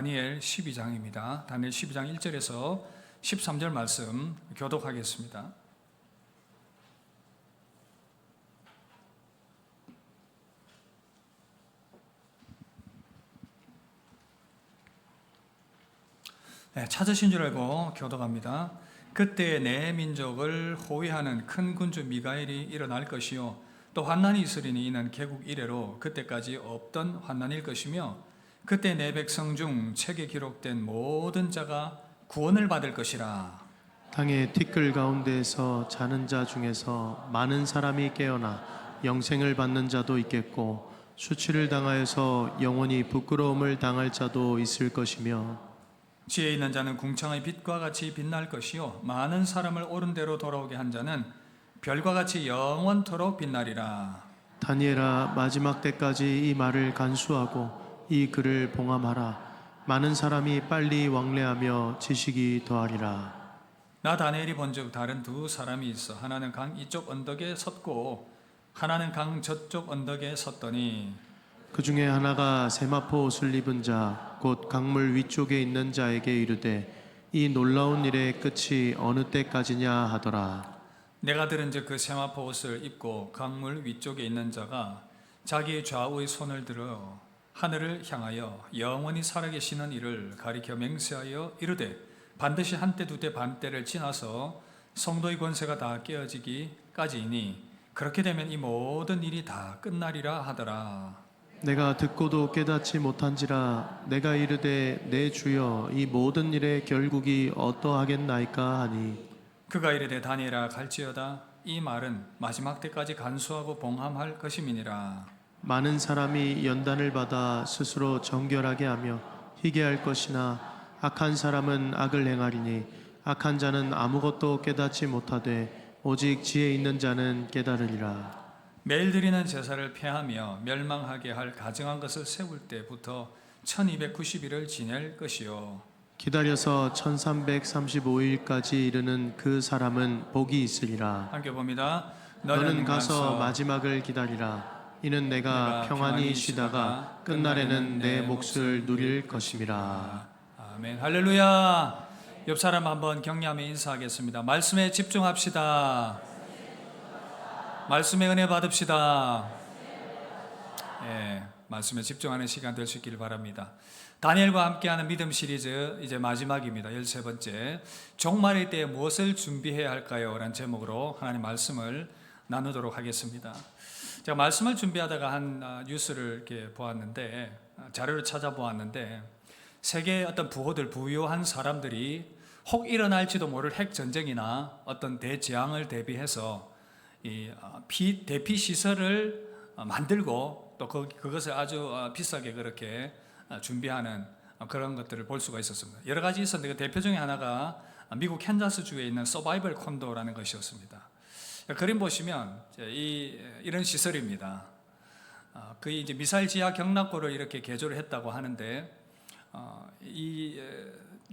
다니엘 12장입니다. 다니엘 12장 1절에서 13절 말씀 교독하겠습니다. 찾으신 줄 알고 교독합니다. 그때 내 민족을 호위하는 큰 군주 미가엘이 일어날 것이요 또 환난이 있으리니 이는 개국 이래로 그때까지 없던 환난일 것이며 그때 내 백성 중 책에 기록된 모든 자가 구원을 받을 것이라. 땅의 티끌 가운데에서 자는 자 중에서 많은 사람이 깨어나 영생을 받는 자도 있겠고 수치를 당하여서 영원히 부끄러움을 당할 자도 있을 것이며 지혜 있는 자는 궁창의 빛과 같이 빛날 것이요 많은 사람을 옳은 대로 돌아오게 한 자는 별과 같이 영원토록 빛나리라. 다니엘아, 마지막 때까지 이 말을 간수하고 이 글을 봉함하라. 많은 사람이 빨리 왕래하며 지식이 더하리라. 나 다니엘이 본즉 다른 두 사람이 있어 하나는 강 이쪽 언덕에 섰고 하나는 강 저쪽 언덕에 섰더니 그 중에 하나가 세마포 옷을 입은 자 곧 강물 위쪽에 있는 자에게 이르되 이 놀라운 일의 끝이 어느 때까지냐 하더라. 내가 들은즉 그 세마포 옷을 입고 강물 위쪽에 있는 자가 자기의 좌우의 손을 들어 하늘을 향하여 영원히 살아계시는 이를 가리켜 맹세하여 이르되 반드시 한때 두때 반때를 지나서 성도의 권세가 다 깨어지기까지이니 그렇게 되면 이 모든 일이 다 끝나리라 하더라. 내가 듣고도 깨닫지 못한지라 내가 이르되 내 주여 이 모든 일의 결국이 어떠하겠나이까 하니 그가 이르되 다니엘아 갈지어다 이 말은 마지막 때까지 간수하고 봉함할 것임이니라. 많은 사람이 연단을 받아 스스로 정결하게 하며 희게 할 것이나 악한 사람은 악을 행하리니 악한 자는 아무것도 깨닫지 못하되 오직 지혜 있는 자는 깨달으리라. 매일 드리는 제사를 폐하며 멸망하게 할 가증한 것을 세울 때부터 1290일을 지낼 것이요 기다려서 1335일까지 이르는 그 사람은 복이 있으리라. 함께 봅니다. 너는 가서 마지막을 기다리라. 이는 내가 평안히 쉬다가 끝날에는 내 몫을 누릴 것임이라. 아멘. 할렐루야. 옆 사람 한번 격려하며 인사하겠습니다. 말씀에 집중합시다. 말씀에 은혜 받읍시다. 말씀에 집중하는 시간 될 수 있기를 바랍니다. 다니엘과 함께하는 믿음 시리즈 이제 마지막입니다. 13번째 종말의 때에 무엇을 준비해야 할까요? 라는 제목으로 하나님 말씀을 나누도록 하겠습니다. 제가 말씀을 준비하다가 한 뉴스를 이렇게 보았는데 자료를 찾아보았는데 세계의 어떤 부호들 부유한 사람들이 혹 일어날지도 모를 핵 전쟁이나 어떤 대재앙을 대비해서 이 대피 시설을 만들고 또 그것을 아주 비싸게 그렇게 준비하는 그런 것들을 볼 수가 있었습니다. 여러 가지 있었는데 그 대표 중에 하나가 미국 캔자스주에 있는 서바이벌 콘도라는 것이었습니다. 그림 보시면 이런 시설입니다. 그 이제 미사일 지하 경납고를 이렇게 개조를 했다고 하는데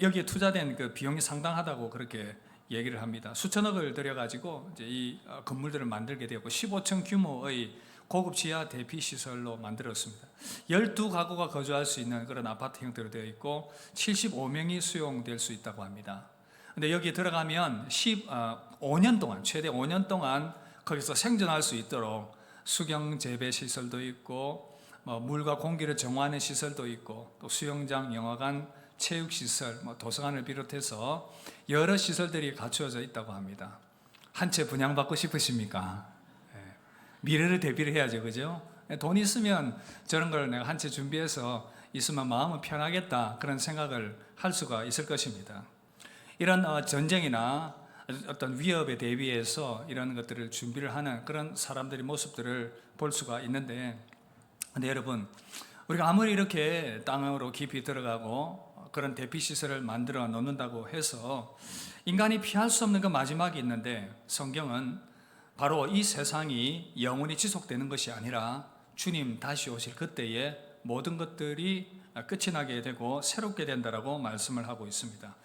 여기에 투자된 그 비용이 상당하다고 그렇게 얘기를 합니다. 수천억을 들여가지고 이제 이 건물들을 만들게 되었고 15층 규모의 고급 지하 대피 시설로 만들었습니다. 12가구가 거주할 수 있는 그런 아파트 형태로 되어 있고 75명이 수용될 수 있다고 합니다. 근데 여기 들어가면 5년 동안 최대 5년 동안 거기서 생존할 수 있도록 수경 재배 시설도 있고 물과 공기를 정화하는 시설도 있고 또 수영장, 영화관, 체육시설, 도서관을 비롯해서 여러 시설들이 갖추어져 있다고 합니다. 한 채 분양받고 싶으십니까? 미래를 대비를 해야죠, 그죠? 돈 있으면 저런 걸 내가 한 채 준비해서 있으면 마음은 편하겠다 그런 생각을 할 수가 있을 것입니다. 이런 전쟁이나 어떤 위협에 대비해서 이런 것들을 준비를 하는 그런 사람들의 모습들을 볼 수가 있는데, 근데 여러분, 우리가 아무리 이렇게 땅으로 깊이 들어가고 그런 대피 시설을 만들어 놓는다고 해서 인간이 피할 수 없는 그 마지막이 있는데, 성경은 바로 이 세상이 영원히 지속되는 것이 아니라 주님 다시 오실 그때에 모든 것들이 끝이 나게 되고 새롭게 된다라고 말씀을 하고 있습니다.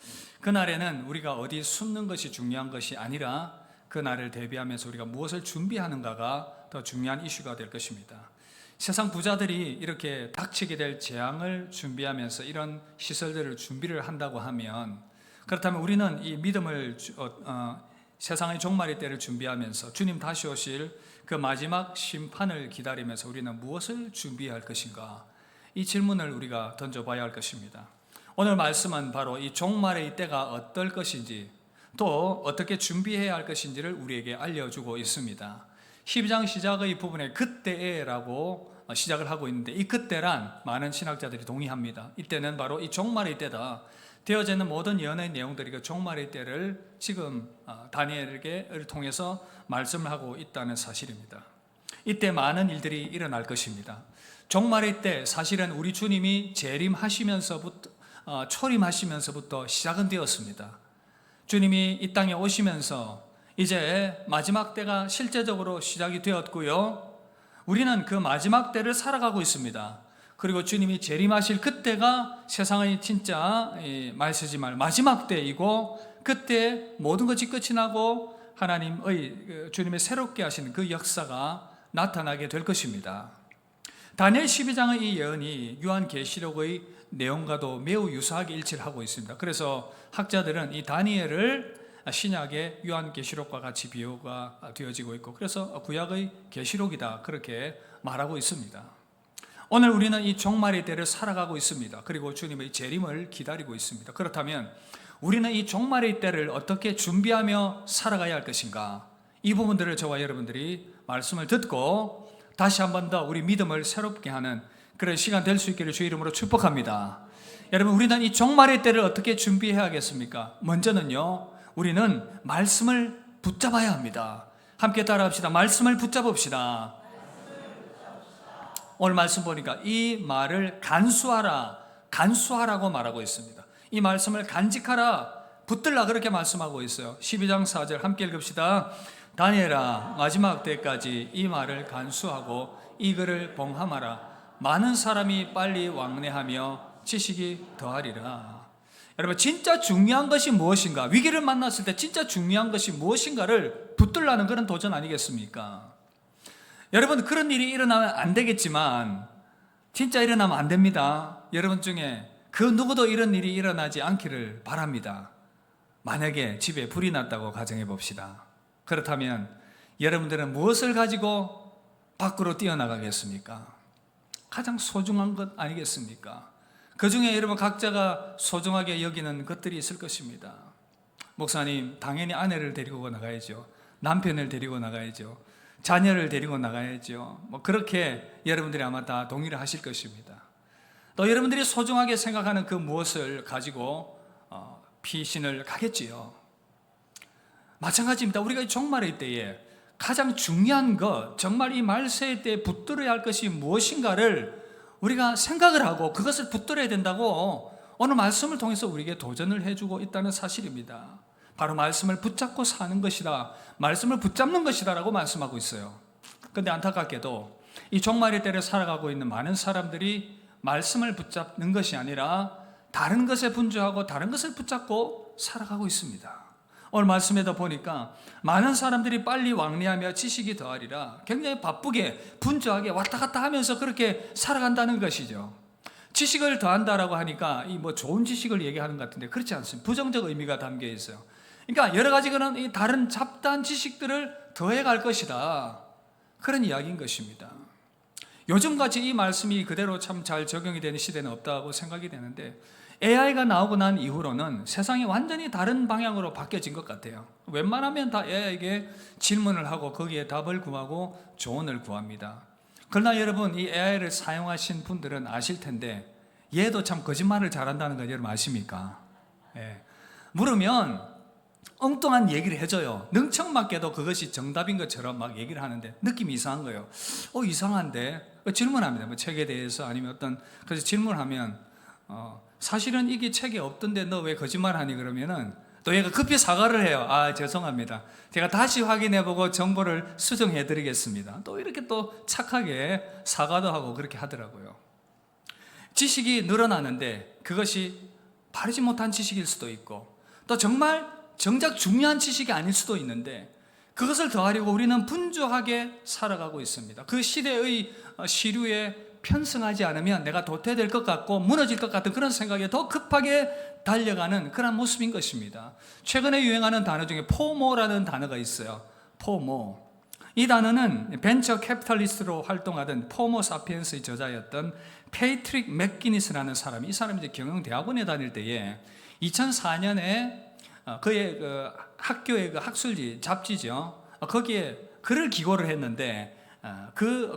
그날에는 우리가 어디 숨는 것이 중요한 것이 아니라 그날을 대비하면서 우리가 무엇을 준비하는가가 더 중요한 이슈가 될 것입니다. 세상 부자들이 이렇게 닥치게 될 재앙을 준비하면서 이런 시설들을 준비를 한다고 하면, 그렇다면 우리는 이 믿음을 세상의 종말의 때를 준비하면서 주님 다시 오실 그 마지막 심판을 기다리면서 우리는 무엇을 준비해야 할 것인가? 이 질문을 우리가 던져봐야 할 것입니다. 오늘 말씀은 바로 이 종말의 때가 어떨 것인지, 또 어떻게 준비해야 할 것인지를 우리에게 알려주고 있습니다. 12장 시작의 부분에 그때라고 시작을 하고 있는데, 이 그때란 많은 신학자들이 동의합니다. 이때는 바로 이 종말의 때다. 되어져 있는 모든 예언의 내용들이 그 종말의 때를 지금 다니엘을 통해서 말씀을 하고 있다는 사실입니다. 이때 많은 일들이 일어날 것입니다. 종말의 때, 사실은 우리 주님이 재림하시면서부터 초림하시면서부터 시작은 되었습니다. 주님이 이 땅에 오시면서 이제 마지막 때가 실제적으로 시작이 되었고요, 우리는 그 마지막 때를 살아가고 있습니다. 그리고 주님이 재림하실 그때가 세상의 진짜 말 쓰지 말 마지막 때이고, 그때 모든 것이 끝이 나고 하나님의 주님의 새롭게 하시는 그 역사가 나타나게 될 것입니다. 다니엘 12장의 이 예언이 요한계시록의 내용과도 매우 유사하게 일치를 하고 있습니다. 그래서 학자들은 이 다니엘을 신약의 요한계시록과 같이 비유가 되어지고 있고, 그래서 구약의 계시록이다 그렇게 말하고 있습니다. 오늘 우리는 이 종말의 때를 살아가고 있습니다. 그리고 주님의 재림을 기다리고 있습니다. 그렇다면 우리는 이 종말의 때를 어떻게 준비하며 살아가야 할 것인가? 이 부분들을 저와 여러분들이 말씀을 듣고 다시 한 번 더 우리 믿음을 새롭게 하는 그런 시간 될 수 있기를 주의 이름으로 축복합니다. 여러분, 우리는 이 종말의 때를 어떻게 준비해야겠습니까? 먼저는요, 우리는 말씀을 붙잡아야 합니다. 함께 따라합시다. 말씀을 붙잡읍시다. 오늘 말씀 보니까 이 말을 간수하라고 말하고 있습니다. 이 말씀을 간직하라, 붙들라 그렇게 말씀하고 있어요. 12장 4절 함께 읽읍시다. 다니엘아, 마지막 때까지 이 말을 간수하고 이 글을 봉함하라. 많은 사람이 빨리 왕래하며 지식이 더하리라. 여러분, 진짜 중요한 것이 무엇인가? 위기를 만났을 때 진짜 중요한 것이 무엇인가를 붙들라는 그런 도전 아니겠습니까? 여러분, 그런 일이 일어나면 안 되겠지만 진짜 일어나면 안 됩니다. 여러분 중에 그 누구도 이런 일이 일어나지 않기를 바랍니다. 만약에 집에 불이 났다고 가정해 봅시다. 그렇다면 여러분들은 무엇을 가지고 밖으로 뛰어나가겠습니까? 가장 소중한 것 아니겠습니까? 그 중에 여러분 각자가 소중하게 여기는 것들이 있을 것입니다. 목사님, 당연히 아내를 데리고 나가야죠. 남편을 데리고 나가야죠. 자녀를 데리고 나가야죠. 그렇게 여러분들이 아마 다 동의를 하실 것입니다. 또 여러분들이 소중하게 생각하는 그 무엇을 가지고 피신을 가겠지요. 마찬가지입니다. 우리가 종말의 때에 가장 중요한 것, 정말 이 말세의 때에 붙들어야 할 것이 무엇인가를 우리가 생각을 하고 그것을 붙들어야 된다고 오늘 말씀을 통해서 우리에게 도전을 해주고 있다는 사실입니다. 바로 말씀을 붙잡고 사는 것이다, 말씀을 붙잡는 것이다 라고 말씀하고 있어요. 그런데 안타깝게도 이 종말의 때를 살아가고 있는 많은 사람들이 말씀을 붙잡는 것이 아니라 다른 것에 분주하고 다른 것을 붙잡고 살아가고 있습니다. 오늘 말씀에다 보니까 많은 사람들이 빨리 왕래하며 지식이 더하리라, 굉장히 바쁘게 분주하게 왔다 갔다 하면서 그렇게 살아간다는 것이죠. 지식을 더한다라고 하니까 이 좋은 지식을 얘기하는 것 같은데 그렇지 않습니다. 부정적 의미가 담겨 있어요. 그러니까 여러 가지 그런 이 다른 잡다한 지식들을 더해갈 것이다, 그런 이야기인 것입니다. 요즘같이 이 말씀이 그대로 참 잘 적용이 되는 시대는 없다고 생각이 되는데, AI가 나오고 난 이후로는 세상이 완전히 다른 방향으로 바뀌어진 것 같아요. 웬만하면 다 AI에게 질문을 하고 거기에 답을 구하고 조언을 구합니다. 그러나 여러분, 이 AI를 사용하신 분들은 아실 텐데 얘도 참 거짓말을 잘한다는 거 여러분 아십니까? 물으면 엉뚱한 얘기를 해줘요. 능청맞게도 그것이 정답인 것처럼 막 얘기를 하는데 느낌이 이상한 거예요. 이상한데? 질문합니다. 책에 대해서 아니면 그래서 질문하면 사실은 이게 책에 없던데 너 왜 거짓말하니? 그러면은 또 얘가 급히 사과를 해요. 죄송합니다. 제가 다시 확인해보고 정보를 수정해드리겠습니다. 또 이렇게 또 착하게 사과도 하고 그렇게 하더라고요. 지식이 늘어나는데 그것이 바르지 못한 지식일 수도 있고, 또 정말 정작 중요한 지식이 아닐 수도 있는데 그것을 더하려고 우리는 분주하게 살아가고 있습니다. 그 시대의 시류에 편승하지 않으면 내가 도태될 것 같고 무너질 것 같은 그런 생각에 더 급하게 달려가는 그런 모습인 것입니다. 최근에 유행하는 단어 중에 포모라는 단어가 있어요. 포모. 이 단어는 벤처 캐피탈리스트로 활동하던 포모 사피엔스의 저자였던 페이트릭 맥기니스라는 사람이, 이 사람이 이제 경영대학원에 다닐 때에 2004년에 그의 그 학교의 그 학술지 잡지죠. 거기에 글을 기고를 했는데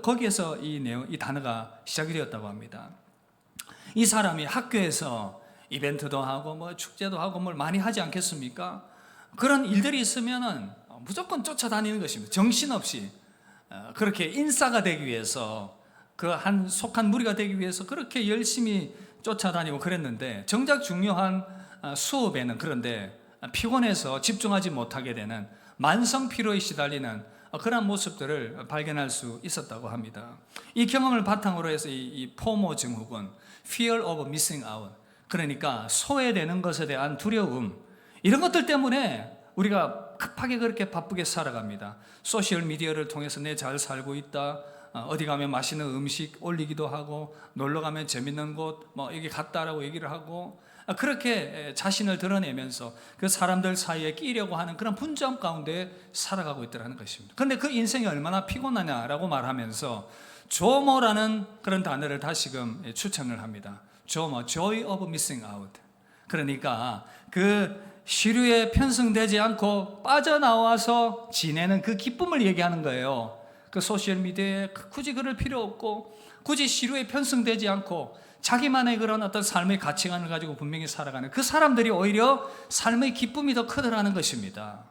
거기에서 이 단어가 시작이 되었다고 합니다. 이 사람이 학교에서 이벤트도 하고 뭐 축제도 하고 뭘 많이 하지 않겠습니까? 그런 일들이 있으면은 무조건 쫓아다니는 것입니다. 정신없이 그렇게 인싸가 되기 위해서 그 한 속한 무리가 되기 위해서 그렇게 열심히 쫓아다니고 그랬는데 정작 중요한 수업에는 그런데 피곤해서 집중하지 못하게 되는 만성 피로에 시달리는 그런 모습들을 발견할 수 있었다고 합니다. 이 경험을 바탕으로 해서 이 포모 증후군, fear of missing out, 그러니까 소외되는 것에 대한 두려움, 이런 것들 때문에 우리가 급하게 그렇게 바쁘게 살아갑니다. 소셜 미디어를 통해서 내 잘 살고 있다, 어디 가면 맛있는 음식 올리기도 하고 놀러 가면 재밌는 곳 뭐 여기 갔다라고 얘기를 하고 그렇게 자신을 드러내면서 그 사람들 사이에 끼려고 하는 그런 분주함 가운데 살아가고 있더라는 것입니다. 그런데 그 인생이 얼마나 피곤하냐라고 말하면서 조모라는 그런 단어를 다시금 추천을 합니다. 조모, joy of missing out. 그러니까 그 시류에 편승되지 않고 빠져나와서 지내는 그 기쁨을 얘기하는 거예요. 그 소셜미디어에 굳이 그럴 필요 없고 굳이 시류에 편승되지 않고 자기만의 그런 어떤 삶의 가치관을 가지고 분명히 살아가는 그 사람들이 오히려 삶의 기쁨이 더 크더라는 것입니다.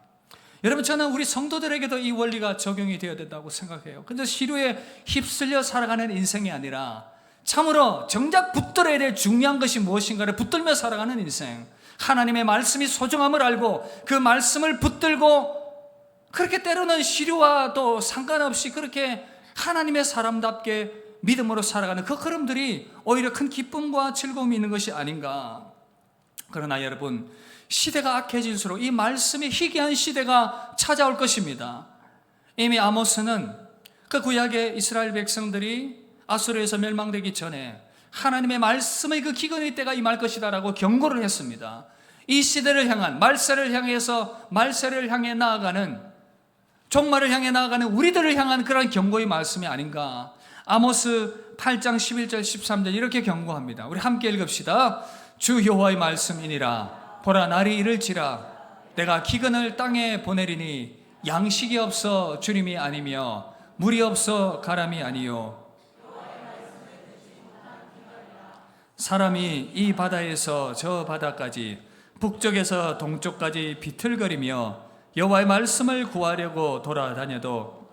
여러분, 저는 우리 성도들에게도 이 원리가 적용이 되어야 된다고 생각해요. 근데 시류에 휩쓸려 살아가는 인생이 아니라 참으로 정작 붙들어야 될 중요한 것이 무엇인가를 붙들며 살아가는 인생, 하나님의 말씀이 소중함을 알고 그 말씀을 붙들고 그렇게 때로는 시류와 또 상관없이 그렇게 하나님의 사람답게 믿음으로 살아가는 그 걸음들이 오히려 큰 기쁨과 즐거움이 있는 것이 아닌가. 그러나 여러분, 시대가 악해질수록 이 말씀이 희귀한 시대가 찾아올 것입니다. 이미 아모스는 그 구약의 이스라엘 백성들이 아수르에서 멸망되기 전에 하나님의 말씀의 그 기근의 때가 임할 것이다라고 경고를 했습니다. 이 시대를 향한, 말세를 향해서 말세를 향해 나아가는, 종말을 향해 나아가는 우리들을 향한 그런 경고의 말씀이 아닌가. 아모스 8장 11절 13절 이렇게 경고합니다. 우리 함께 읽읍시다. 주 여호와의 말씀이니라. 보라, 날이 이를지라 내가 기근을 땅에 보내리니 양식이 없어 주림이 아니며 물이 없어 가람이 아니요 사람이 이 바다에서 저 바다까지 북쪽에서 동쪽까지 비틀거리며 여호와의 말씀을 구하려고 돌아다녀도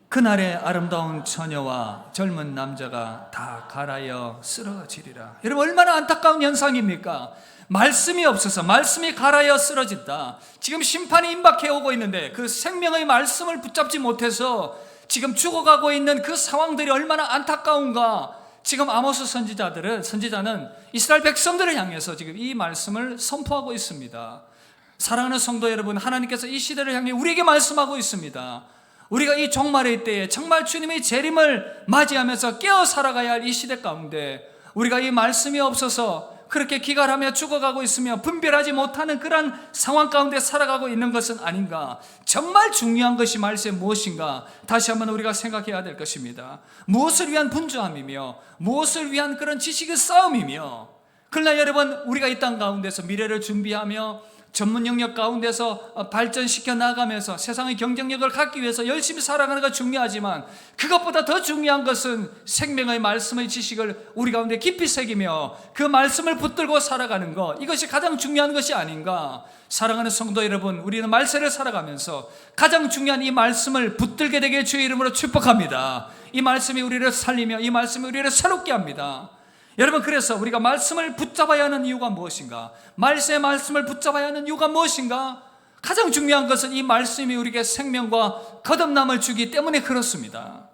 그날의 아름다운 처녀와 젊은 남자가 다 갈아여 쓰러지리라. 여러분, 얼마나 안타까운 현상입니까? 말씀이 없어서, 말씀이 갈아여 쓰러진다. 지금 심판이 임박해 오고 있는데 그 생명의 말씀을 붙잡지 못해서 지금 죽어가고 있는 그 상황들이 얼마나 안타까운가. 지금 아모스 선지자는 이스라엘 백성들을 향해서 지금 이 말씀을 선포하고 있습니다. 사랑하는 성도 여러분, 하나님께서 이 시대를 향해 우리에게 말씀하고 있습니다. 우리가 이 종말의 때에 정말 주님의 재림을 맞이하면서 깨어 살아가야 할 이 시대 가운데 우리가 이 말씀이 없어서 그렇게 기갈하며 죽어가고 있으며 분별하지 못하는 그런 상황 가운데 살아가고 있는 것은 아닌가. 정말 중요한 것이 말세 무엇인가 다시 한번 우리가 생각해야 될 것입니다. 무엇을 위한 분주함이며 무엇을 위한 그런 지식의 싸움이며, 그러나 여러분, 우리가 이 땅 가운데서 미래를 준비하며 전문 영역 가운데서 발전시켜 나가면서 세상의 경쟁력을 갖기 위해서 열심히 살아가는 것 중요하지만 그것보다 더 중요한 것은 생명의 말씀의 지식을 우리 가운데 깊이 새기며 그 말씀을 붙들고 살아가는 것, 이것이 가장 중요한 것이 아닌가. 사랑하는 성도 여러분, 우리는 말세를 살아가면서 가장 중요한 이 말씀을 붙들게 되게 주의 이름으로 축복합니다. 이 말씀이 우리를 살리며 이 말씀이 우리를 새롭게 합니다. 여러분, 그래서 우리가 말씀을 붙잡아야 하는 이유가 무엇인가? 말세의 말씀을 붙잡아야 하는 이유가 무엇인가? 가장 중요한 것은 이 말씀이 우리에게 생명과 거듭남을 주기 때문에 그렇습니다.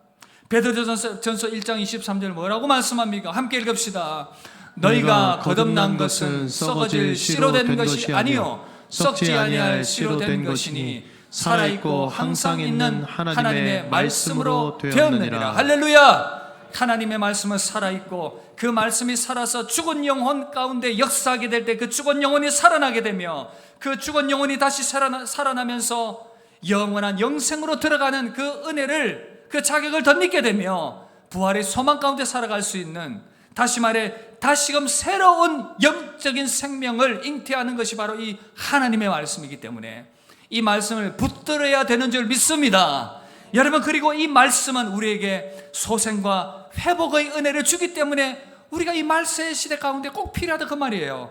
베드로전서 1장 23절 뭐라고 말씀합니까? 함께 읽읍시다. 너희가 거듭난 것은 썩어질 씨로 된 것이 아니요 썩지 아니할 씨로 된 것이니 살아있고 항상 있는 하나님의 말씀으로 되었느니라. 할렐루야. 하나님의 말씀은 살아있고 그 말씀이 살아서 죽은 영혼 가운데 역사하게 될 때 그 죽은 영혼이 살아나게 되며 그 죽은 영혼이 다시 살아나면서 영원한 영생으로 들어가는 그 은혜를, 그 자격을 덧입게 되며 부활의 소망 가운데 살아갈 수 있는, 다시 말해 다시금 새로운 영적인 생명을 잉태하는 것이 바로 이 하나님의 말씀이기 때문에 이 말씀을 붙들어야 되는 줄 믿습니다. 여러분, 그리고 이 말씀은 우리에게 소생과 회복의 은혜를 주기 때문에 우리가 이 말세의 시대 가운데 꼭 필요하다, 그 말이에요.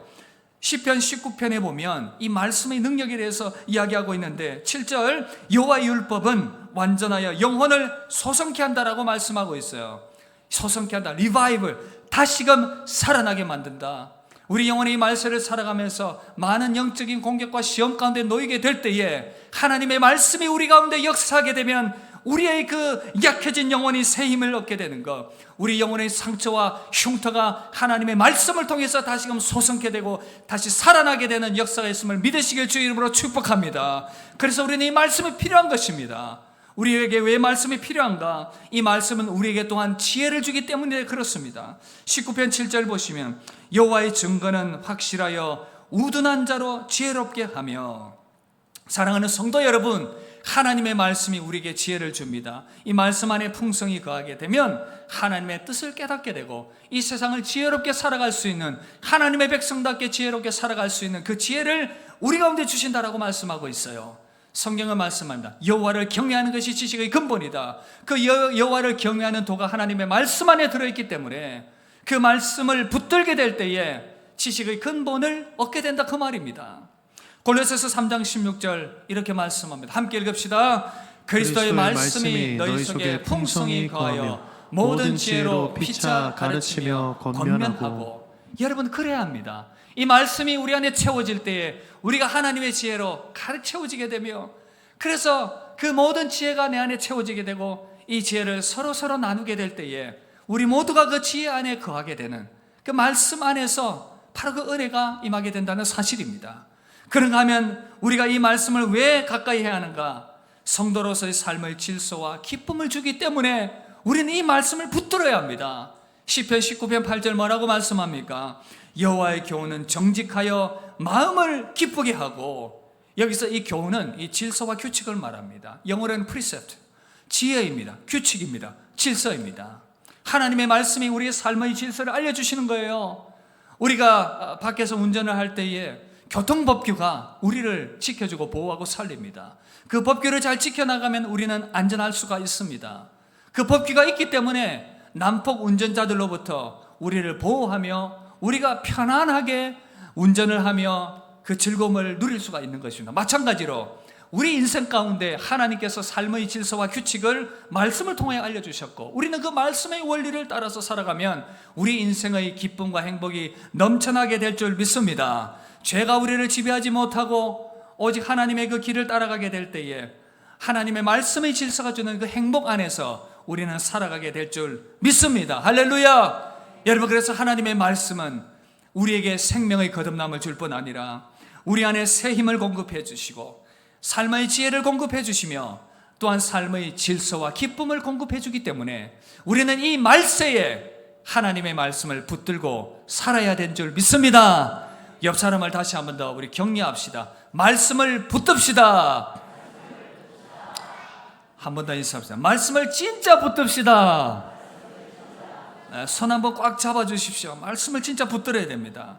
시편 19편에 보면 이 말씀의 능력에 대해서 이야기하고 있는데 7절, 여호와의 율법은 완전하여 영혼을 소성케 한다라고 말씀하고 있어요. 소성케 한다, 리바이벌, 다시금 살아나게 만든다. 우리 영혼의 이 말세를 살아가면서 많은 영적인 공격과 시험 가운데 놓이게 될 때에 하나님의 말씀이 우리 가운데 역사하게 되면 우리의 그 약해진 영혼이 새 힘을 얻게 되는 것, 우리 영혼의 상처와 흉터가 하나님의 말씀을 통해서 다시금 소성케 되고 다시 살아나게 되는 역사가 있음을 믿으시길 주의 이름으로 축복합니다. 그래서 우리는 이 말씀이 필요한 것입니다. 우리에게 왜 말씀이 필요한가? 이 말씀은 우리에게 또한 지혜를 주기 때문에 그렇습니다. 19편 7절 보시면 여호와의 증거는 확실하여 우둔한 자로 지혜롭게 하며, 사랑하는 성도 여러분, 하나님의 말씀이 우리에게 지혜를 줍니다. 이 말씀 안에 풍성이 거하게 되면 하나님의 뜻을 깨닫게 되고 이 세상을 지혜롭게 살아갈 수 있는, 하나님의 백성답게 지혜롭게 살아갈 수 있는 그 지혜를 우리 가운데 주신다라고 말씀하고 있어요. 성경은 말씀합니다. 여호와를 경외하는 것이 지식의 근본이다. 그 여호와를 경외하는 도가 하나님의 말씀 안에 들어있기 때문에 그 말씀을 붙들게 될 때에 지식의 근본을 얻게 된다, 그 말입니다. 골로새서 3장 16절 이렇게 말씀합니다. 함께 읽읍시다. 그리스도의 말씀이 너희 속에 풍성히 거하여 모든 지혜로 피차 가르치며 권면하고. 여러분, 그래야 합니다. 이 말씀이 우리 안에 채워질 때에 우리가 하나님의 지혜로 가득 채워지게 되며, 그래서 그 모든 지혜가 내 안에 채워지게 되고 이 지혜를 서로 나누게 될 때에 우리 모두가 그 지혜 안에 거하게 되는, 그 말씀 안에서 바로 그 은혜가 임하게 된다는 사실입니다. 그런가 하면 우리가 이 말씀을 왜 가까이 해야 하는가? 성도로서의 삶의 질서와 기쁨을 주기 때문에 우리는 이 말씀을 붙들어야 합니다. 시편 19편 8절 뭐라고 말씀합니까? 여호와의 교훈은 정직하여 마음을 기쁘게 하고, 여기서 이 교훈은 이 질서와 규칙을 말합니다. 영어로는 precept, 지혜입니다. 규칙입니다. 질서입니다. 하나님의 말씀이 우리의 삶의 질서를 알려주시는 거예요. 우리가 밖에서 운전을 할 때에 교통법규가 우리를 지켜주고 보호하고 살립니다. 그 법규를 잘 지켜나가면 우리는 안전할 수가 있습니다. 그 법규가 있기 때문에 난폭 운전자들로부터 우리를 보호하며 우리가 편안하게 운전을 하며 그 즐거움을 누릴 수가 있는 것입니다. 마찬가지로 우리 인생 가운데 하나님께서 삶의 질서와 규칙을 말씀을 통해 알려주셨고 우리는 그 말씀의 원리를 따라서 살아가면 우리 인생의 기쁨과 행복이 넘쳐나게 될 줄 믿습니다. 죄가 우리를 지배하지 못하고 오직 하나님의 그 길을 따라가게 될 때에 하나님의 말씀의 질서가 주는 그 행복 안에서 우리는 살아가게 될 줄 믿습니다. 할렐루야! 여러분, 그래서 하나님의 말씀은 우리에게 생명의 거듭남을 줄 뿐 아니라 우리 안에 새 힘을 공급해 주시고 삶의 지혜를 공급해 주시며 또한 삶의 질서와 기쁨을 공급해 주기 때문에 우리는 이 말세에 하나님의 말씀을 붙들고 살아야 된 줄 믿습니다. 옆 사람을 다시 한 번 더 우리 격려합시다. 말씀을 붙듭시다. 한 번 더 인사합시다. 말씀을 진짜 붙듭시다. 손 한번 꽉 잡아주십시오. 말씀을 진짜 붙들어야 됩니다.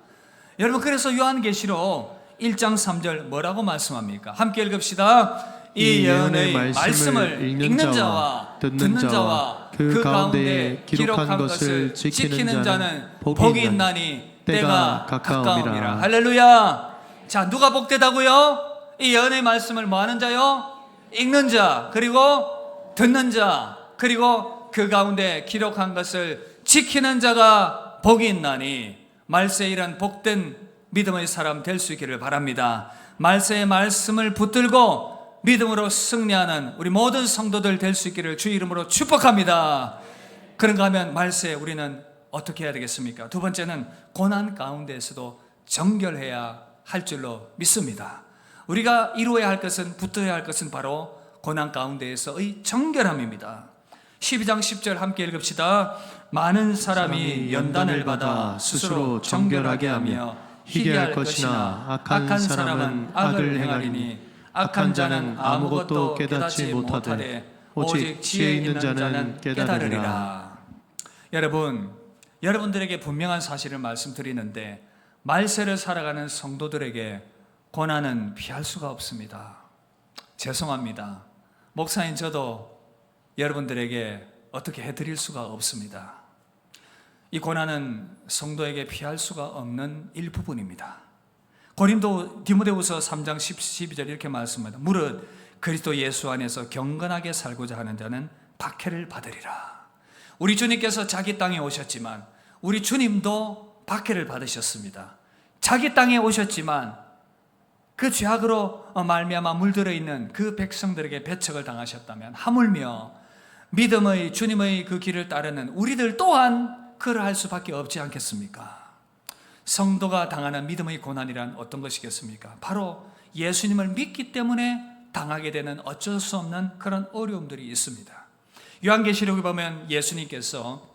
여러분, 그래서 요한계시록 1장 3절 뭐라고 말씀합니까? 함께 읽읍시다. 이 예언의 말씀을 읽는 자와 듣는 자와 그 가운데 기록한 것을 지키는 자는 복이 있나니 때가 가까움이라. 할렐루야. 자, 누가 복되다고요? 이 예언의 말씀을 뭐 하는 자요? 읽는 자, 그리고 듣는 자, 그리고 그 가운데 기록한 것을 지키는 자가 복이 있나니. 말세에 이런 복된 믿음의 사람 될 수 있기를 바랍니다. 말세의 말씀을 붙들고 믿음으로 승리하는 우리 모든 성도들 될 수 있기를 주 이름으로 축복합니다. 그런가 하면 말세에 우리는 어떻게 해야 되겠습니까? 두 번째는 고난 가운데에서도 정결해야 할 줄로 믿습니다. 우리가 이루어야 할 것은, 붙어야 할 것은 바로 고난 가운데에서의 정결함입니다. 12장 10절 함께 읽읍시다. 많은 사람이 연단을 받아 스스로 정결하게 하며 희귀할 것이나 악한 사람은 악을 행하리니 악한 자는 아무것도 깨닫지 못하되 오직 지혜 있는 자는 깨달으리라. 여러분들에게 분명한 사실을 말씀드리는데, 말세를 살아가는 성도들에게 고난은 피할 수가 없습니다. 죄송합니다. 목사인 저도 여러분들에게 어떻게 해드릴 수가 없습니다. 이 고난은 성도에게 피할 수가 없는 일부분입니다. 디모데후서 3장 12절 이렇게 말씀합니다. 무릇 그리스도 예수 안에서 경건하게 살고자 하는 자는 박해를 받으리라. 우리 주님께서 자기 땅에 오셨지만 우리 주님도 박해를 받으셨습니다. 자기 땅에 오셨지만 그 죄악으로 말미암아 물들어 있는 그 백성들에게 배척을 당하셨다면, 하물며 믿음의 주님의 그 길을 따르는 우리들 또한 그러할 수밖에 없지 않겠습니까? 성도가 당하는 믿음의 고난이란 어떤 것이겠습니까? 바로 예수님을 믿기 때문에 당하게 되는 어쩔 수 없는 그런 어려움들이 있습니다. 요한계시록에 보면 예수님께서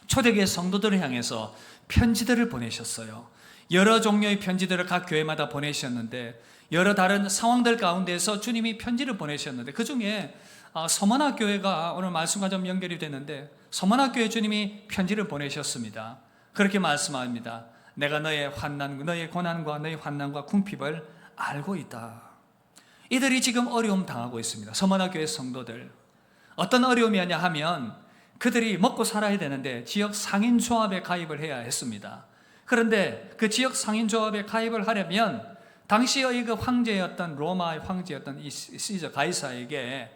초대교회 성도들을 향해서 편지들을 보내셨어요. 여러 종류의 편지들을 각 교회마다 보내셨는데, 여러 다른 상황들 가운데서 주님이 편지를 보내셨는데, 그 중에 서머나 교회가 오늘 말씀과 좀 연결이 되는데, 서머나 교회 주님이 편지를 보내셨습니다. 그렇게 말씀합니다. 내가 너의 고난과 너의 환난과 궁핍을 알고 있다. 이들이 지금 어려움 당하고 있습니다. 서머나 교회 성도들. 어떤 어려움이었냐 하면, 그들이 먹고 살아야 되는데 지역 상인조합에 가입을 해야 했습니다. 그런데 그 지역 상인조합에 가입을 하려면 당시의 그 황제였던, 로마의 황제였던 이 시저 가이사에게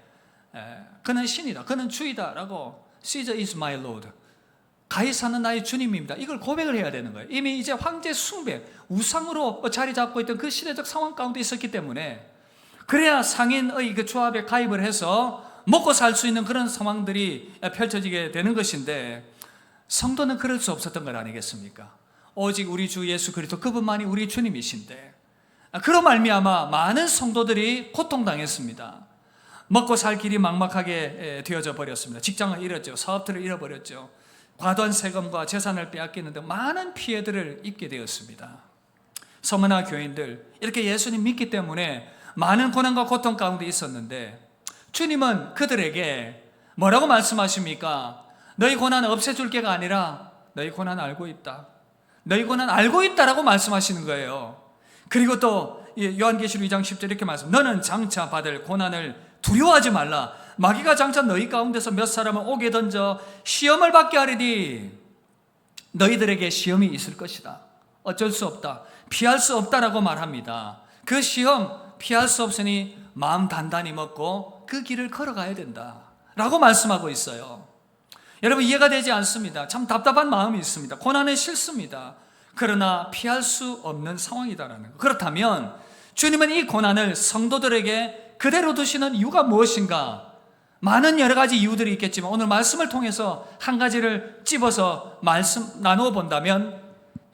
그는 신이다, 그는 주이다 라고, Caesar is my lord, 가이사는 나의 주님입니다, 이걸 고백을 해야 되는 거예요. 이미 이제 황제 숭배, 우상으로 자리 잡고 있던 그 시대적 상황 가운데 있었기 때문에, 그래야 상인의 그 조합에 가입을 해서 먹고 살 수 있는 그런 상황들이 펼쳐지게 되는 것인데, 성도는 그럴 수 없었던 것 아니겠습니까? 오직 우리 주 예수 그리스도 그분만이 우리 주님이신데, 그런 말미암아 많은 성도들이 고통당했습니다. 먹고 살 길이 막막하게 되어져 버렸습니다. 직장을 잃었죠. 사업들을 잃어버렸죠. 과도한 세금과 재산을 빼앗기는 등 많은 피해들을 입게 되었습니다. 서머나 교인들, 이렇게 예수님 믿기 때문에 많은 고난과 고통 가운데 있었는데, 주님은 그들에게 뭐라고 말씀하십니까? 너희 고난 없애줄 게가 아니라 너희 고난 알고 있다, 너희 고난 알고 있다라고 말씀하시는 거예요. 그리고 또 요한계시록 2장 10절 이렇게 말씀, 너는 장차 받을 고난을 두려워하지 말라. 마귀가 장차 너희 가운데서 몇 사람을 옥에 던져 시험을 받게 하리니 너희들에게 시험이 있을 것이다. 어쩔 수 없다, 피할 수 없다라고 말합니다. 그 시험 피할 수 없으니 마음 단단히 먹고 그 길을 걸어가야 된다 라고 말씀하고 있어요. 여러분, 이해가 되지 않습니다. 참 답답한 마음이 있습니다. 고난은 싫습니다. 그러나 피할 수 없는 상황이다라는 것. 그렇다면 주님은 이 고난을 성도들에게 그대로 두시는 이유가 무엇인가? 많은 여러 가지 이유들이 있겠지만 오늘 말씀을 통해서 한 가지를 찝어서 나누어 본다면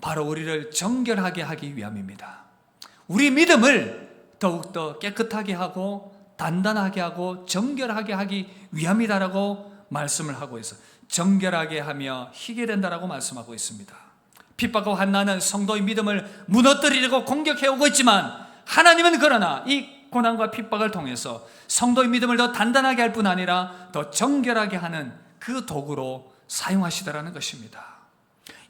바로 우리를 정결하게 하기 위함입니다. 우리 믿음을 더욱더 깨끗하게 하고 단단하게 하고 정결하게 하기 위함이다라고 말씀을 하고 있어요. 정결하게 하며 희게 된다라고 말씀하고 있습니다. 핍박과 환난은 성도의 믿음을 무너뜨리려고 공격해오고 있지만, 하나님은 그러나 이 고난과 핍박을 통해서 성도의 믿음을 더 단단하게 할 뿐 아니라 더 정결하게 하는 그 도구로 사용하시더라는 것입니다.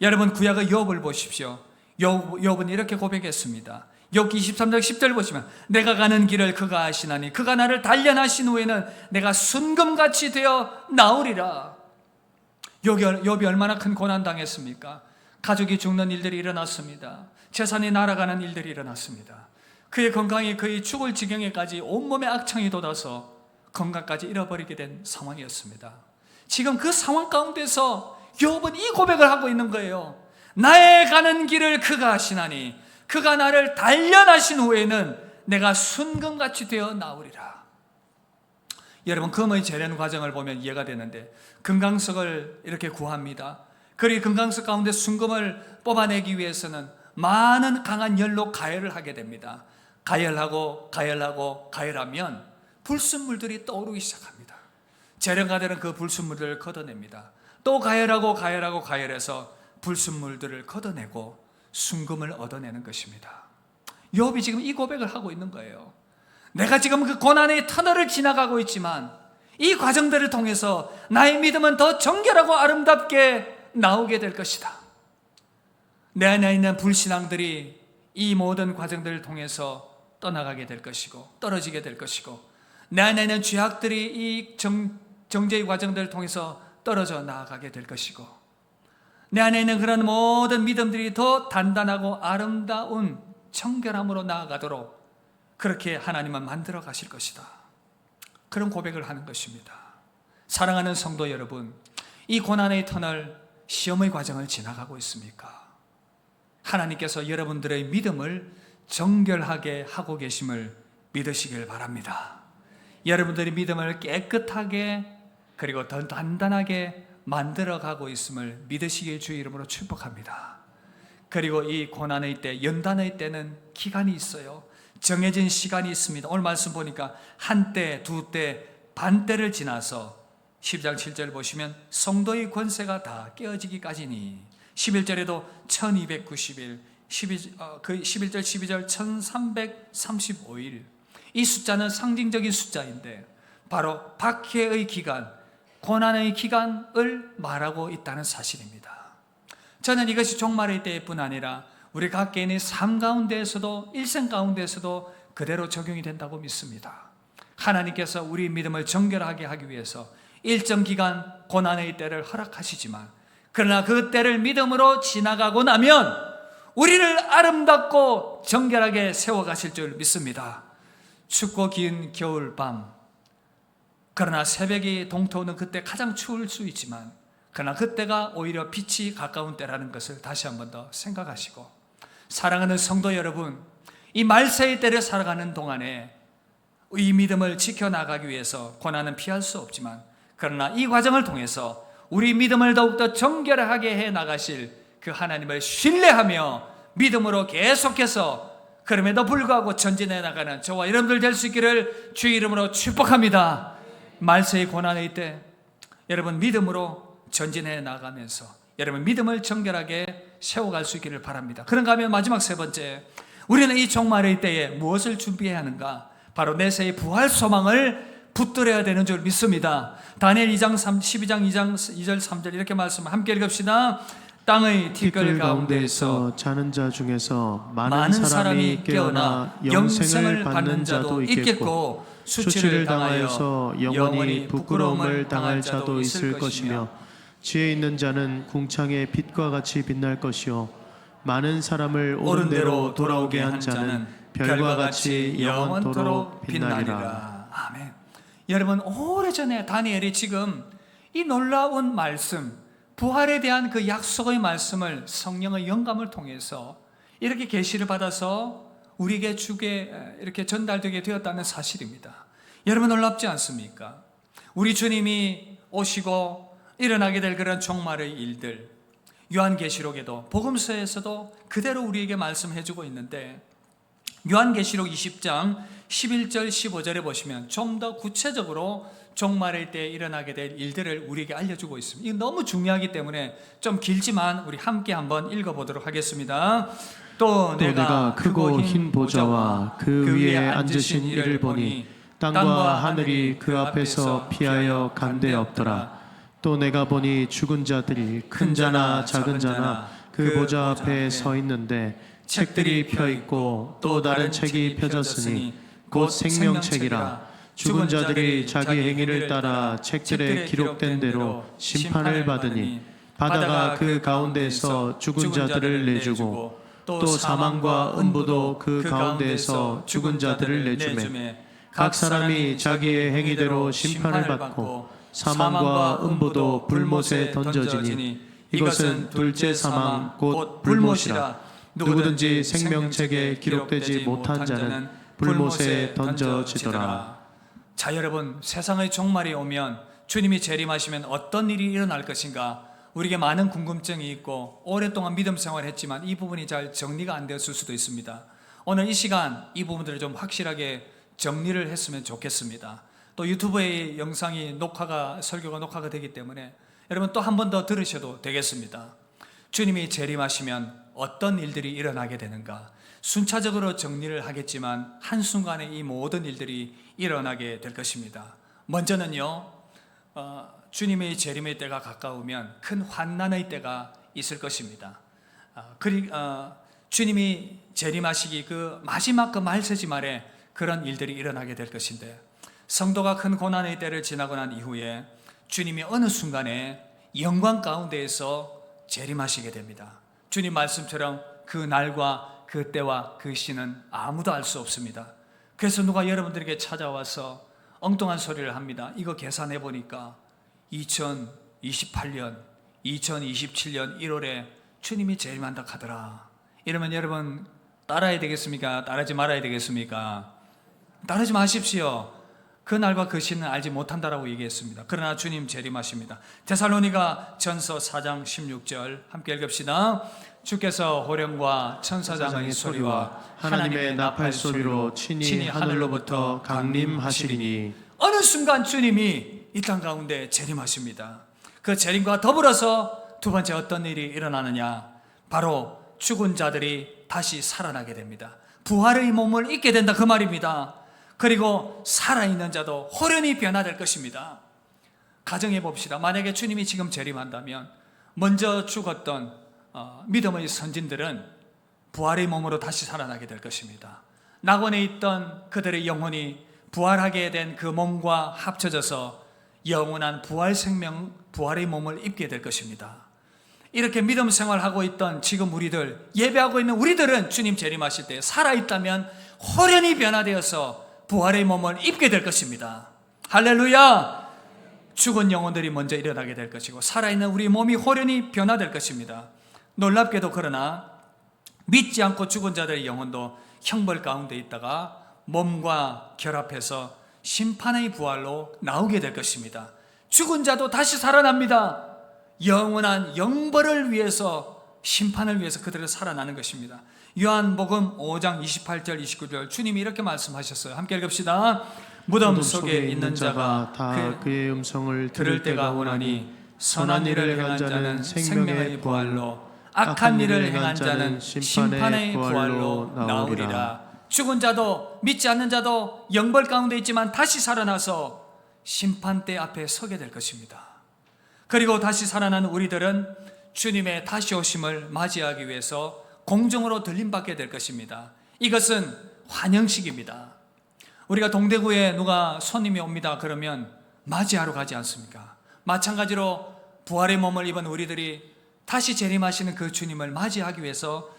여러분, 구약의 욥을 보십시오. 욥은 이렇게 고백했습니다. 욥기 23장 10절 보시면, 내가 가는 길을 그가 아시나니 그가 나를 단련하신 후에는 내가 순금같이 되어 나오리라. 욥이 얼마나 큰 고난 당했습니까? 가족이 죽는 일들이 일어났습니다. 재산이 날아가는 일들이 일어났습니다. 그의 건강이 거의 죽을 지경에까지 온몸에 악창이 돋아서 건강까지 잃어버리게 된 상황이었습니다. 지금 그 상황 가운데서 욥은 이 고백을 하고 있는 거예요. 나의 가는 길을 그가 아시나니 그가 나를 단련하신 후에는 내가 순금같이 되어 나오리라. 여러분, 금의 재련 과정을 보면 이해가 되는데, 금강석을 이렇게 구합니다. 그리고 금강석 가운데 순금을 뽑아내기 위해서는 많은 강한 열로 가열을 하게 됩니다. 가열하면 불순물들이 떠오르기 시작합니다. 재련가들은 그 불순물들을 걷어냅니다. 또 가열해서 불순물들을 걷어내고 순금을 얻어내는 것입니다. 욥이 지금 이 고백을 하고 있는 거예요. 내가 지금 그 고난의 터널을 지나가고 있지만 이 과정들을 통해서 나의 믿음은 더 정결하고 아름답게 나오게 될 것이다. 내 안에 있는 불신앙들이 이 모든 과정들을 통해서 떠나가게 될 것이고 떨어지게 될 것이고, 내 안에 있는 죄악들이 이 정죄의 과정들을 통해서 떨어져 나아가게 될 것이고, 내 안에 있는 그런 모든 믿음들이 더 단단하고 아름다운 청결함으로 나아가도록 그렇게 하나님은 만들어 가실 것이다. 그런 고백을 하는 것입니다. 사랑하는 성도 여러분, 이 고난의 터널, 시험의 과정을 지나가고 있습니까? 하나님께서 여러분들의 믿음을 정결하게 하고 계심을 믿으시길 바랍니다. 여러분들의 믿음을 깨끗하게 그리고 더 단단하게 만들어가고 있음을 믿으시길 주의 이름으로 축복합니다. 그리고 이 고난의 때, 연단의 때는 기간이 있어요. 정해진 시간이 있습니다. 오늘 말씀 보니까 한때, 두때, 반때를 지나서 12장 7절 보시면 성도의 권세가 다 깨어지기까지니, 11절에도 1290일, 11절 12절 1335일, 이 숫자는 상징적인 숫자인데 바로 박해의 기간, 고난의 기간을 말하고 있다는 사실입니다. 저는 이것이 종말의 때뿐 아니라 우리 각 개인의 삶 가운데에서도, 일생 가운데에서도 그대로 적용이 된다고 믿습니다. 하나님께서 우리 믿음을 정결하게 하기 위해서 일정 기간 고난의 때를 허락하시지만, 그러나 그 때를 믿음으로 지나가고 나면 우리를 아름답고 정결하게 세워가실 줄 믿습니다. 춥고 긴 겨울밤, 그러나 새벽이 동토는 그때 가장 추울 수 있지만, 그러나 그때가 오히려 빛이 가까운 때라는 것을 다시 한 번 더 생각하시고, 사랑하는 성도 여러분, 이 말세의 때를 살아가는 동안에 이 믿음을 지켜나가기 위해서 고난은 피할 수 없지만, 그러나 이 과정을 통해서 우리 믿음을 더욱더 정결하게 해 나가실 그 하나님을 신뢰하며 믿음으로 계속해서 그럼에도 불구하고 전진해 나가는 저와 여러분들 될 수 있기를 주의 이름으로 축복합니다. 말세의 고난의 때 여러분 믿음으로 전진해 나가면서 여러분 믿음을 정결하게 세워갈 수 있기를 바랍니다. 그런가 하면 마지막 세 번째, 우리는 이 종말의 때에 무엇을 준비해야 하는가? 바로 내세의 부활 소망을 붙들어야 되는 줄 믿습니다. 다니엘 12장 2절 3절 이렇게 말씀 함께 읽읍시다. 땅의 티끌 가운데에서 자는 자 중에서 많은 사람이 깨어나 영생을 받는 자도 있겠고, 수치를 당하여서 영원히 부끄러움을 당할 자도 있을 것이며, 지혜 있는 자는 궁창의 빛과 같이 빛날 것이요 많은 사람을 옳은 대로 돌아오게 한 자는 별과 같이 영원토록 빛나리라. 아멘. 여러분, 오래전에 다니엘이 지금 이 놀라운 말씀, 부활에 대한 그 약속의 말씀을 성령의 영감을 통해서 이렇게 계시를 받아서 우리에게 주게 이렇게 전달되게 되었다는 사실입니다. 여러분, 놀랍지 않습니까? 우리 주님이 오시고 일어나게 될 그런 종말의 일들, 요한계시록에도 복음서에서도 그대로 우리에게 말씀해주고 있는데, 요한계시록 20장 11절 15절에 보시면 좀 더 구체적으로 종말의 때에 일어나게 될 일들을 우리에게 알려주고 있습니다. 이거 너무 중요하기 때문에 좀 길지만 우리 함께 한번 읽어보도록 하겠습니다. 또 내가 크고 흰 보좌와 그 위에 앉으신 이를 보니 땅과 하늘이 그 앞에서 피하여 간데 없더라. 또 내가 보니 죽은 자들이 큰 자나 작은 자나 그 보좌 앞에 서 있는데 책들이 펴 있고 또 다른 책이 펴졌으니 곧 생명책이라. 죽은 자들이 자기 행위를 따라 책들에 기록된 대로 심판을 받으니 바다가 그 가운데에서 죽은 자들을 내주고 또 사망과 음부도 그 가운데에서 죽은 자들을 내주매, 각 사람이 자기의 행위대로 심판을 받고 사망과 음부도 불못에 던져지니 이것은 둘째 사망 곧 불못이라. 누구든지 생명책에 기록되지 못한 자는 불못에 던져지더라. 자, 여러분, 세상의 종말이 오면, 주님이 재림하시면 어떤 일이 일어날 것인가, 우리에게 많은 궁금증이 있고 오랫동안 믿음 생활을 했지만 이 부분이 잘 정리가 안 되었을 수도 있습니다. 오늘 이 시간 이 부분들을 좀 확실하게 정리를 했으면 좋겠습니다. 또 유튜브에 영상이 설교가 녹화가 되기 때문에 여러분 또 한 번 더 들으셔도 되겠습니다. 주님이 재림하시면 어떤 일들이 일어나게 되는가? 순차적으로 정리를 하겠지만 한순간에 이 모든 일들이 일어나게 될 것입니다. 먼저는요, 주님의 재림의 때가 가까우면 큰 환난의 때가 있을 것입니다. 주님이 재림하시기 그 마지막 그 말세지 말에 그런 일들이 일어나게 될 것인데, 성도가 큰 고난의 때를 지나고 난 이후에 주님이 어느 순간에 영광 가운데에서 재림하시게 됩니다. 주님 말씀처럼 그 날과 그 때와 그 시는 아무도 알 수 없습니다. 그래서 누가 여러분들에게 찾아와서 엉뚱한 소리를 합니다. 이거 계산해 보니까 2028년, 2027년 1월에 주님이 재림한다 하더라. 이러면 여러분 따라야 되겠습니까? 따르지 말아야 되겠습니까? 따르지 마십시오. 그 날과 그 시는 알지 못한다라고 얘기했습니다. 그러나 주님 재림하십니다. 데살로니가 전서 4장 16절 함께 읽읍시다. 주께서 호령과 천사장의 소리와 하나님의 나팔 소리로 친히 하늘로부터 강림하시리니. 어느 순간 주님이 이 땅 가운데 재림하십니다. 그 재림과 더불어서 두 번째 어떤 일이 일어나느냐? 바로 죽은 자들이 다시 살아나게 됩니다. 부활의 몸을 입게 된다 그 말입니다. 그리고 살아있는 자도 호련히 변화될 것입니다. 가정해 봅시다. 만약에 주님이 지금 재림한다면 먼저 죽었던 믿음의 선진들은 부활의 몸으로 다시 살아나게 될 것입니다. 낙원에 있던 그들의 영혼이 부활하게 된 그 몸과 합쳐져서 영원한 부활 생명, 부활의 몸을 입게 될 것입니다. 이렇게 믿음 생활하고 있던 지금 우리들, 예배하고 있는 우리들은 주님 재림하실 때 살아있다면 호련히 변화되어서 부활의 몸을 입게 될 것입니다. 할렐루야! 죽은 영혼들이 먼저 일어나게 될 것이고 살아있는 우리 몸이 호련히 변화될 것입니다. 놀랍게도 그러나 믿지 않고 죽은 자들의 영혼도 형벌 가운데 있다가 몸과 결합해서 심판의 부활로 나오게 될 것입니다. 죽은 자도 다시 살아납니다. 영원한 영벌을 위해서, 심판을 위해서 그들을 살아나는 것입니다. 요한복음 5장 28절 29절 주님이 이렇게 말씀하셨어요. 함께 읽읍시다. 무덤 속에 있는 자가 다 그의 음성을 들을 때가 오나니 선한 일을 행한 자는 생명의 부활로, 악한 일을 행한 자는 심판의 부활로 나오리라. 죽은 자도 믿지 않는 자도 영벌 가운데 있지만 다시 살아나서 심판대 앞에 서게 될 것입니다. 그리고 다시 살아난 우리들은 주님의 다시 오심을 맞이하기 위해서 공중으로 들림받게 될 것입니다. 이것은 환영식입니다. 우리가 동대구에 누가 손님이 옵니다 그러면 맞이하러 가지 않습니까? 마찬가지로 부활의 몸을 입은 우리들이 다시 재림하시는 그 주님을 맞이하기 위해서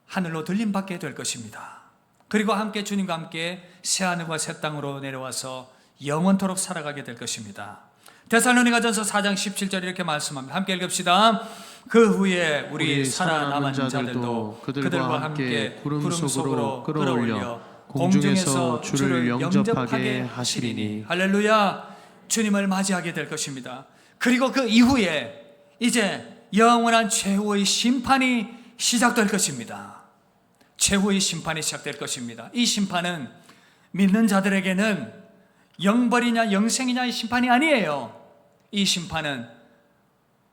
하늘로 들림받게 될 것입니다. 그리고 함께 주님과 함께 새하늘과 새 땅으로 내려와서 영원토록 살아가게 될 것입니다. 데살로니가전서 4장 17절 이렇게 말씀합니다. 함께 읽읍시다. 그 후에 우리 살아남은 자들도 그들과 함께 구름 속으로 끌어올려 공중에서 주를 영접하게 하시리니. 할렐루야. 주님을 맞이하게 될 것입니다. 그리고 그 이후에 이제 영원한 최후의 심판이 시작될 것입니다. 최후의 심판이 시작될 것입니다. 이 심판은 믿는 자들에게는 영벌이냐 영생이냐의 심판이 아니에요. 이 심판은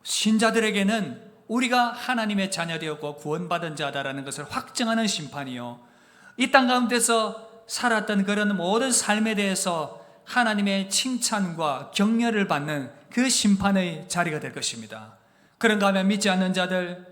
신자들에게는 우리가 하나님의 자녀되었고 구원받은 자다라는 것을 확증하는 심판이요, 이 땅 가운데서 살았던 그런 모든 삶에 대해서 하나님의 칭찬과 격려를 받는 그 심판의 자리가 될 것입니다. 그런가 하면 믿지 않는 자들,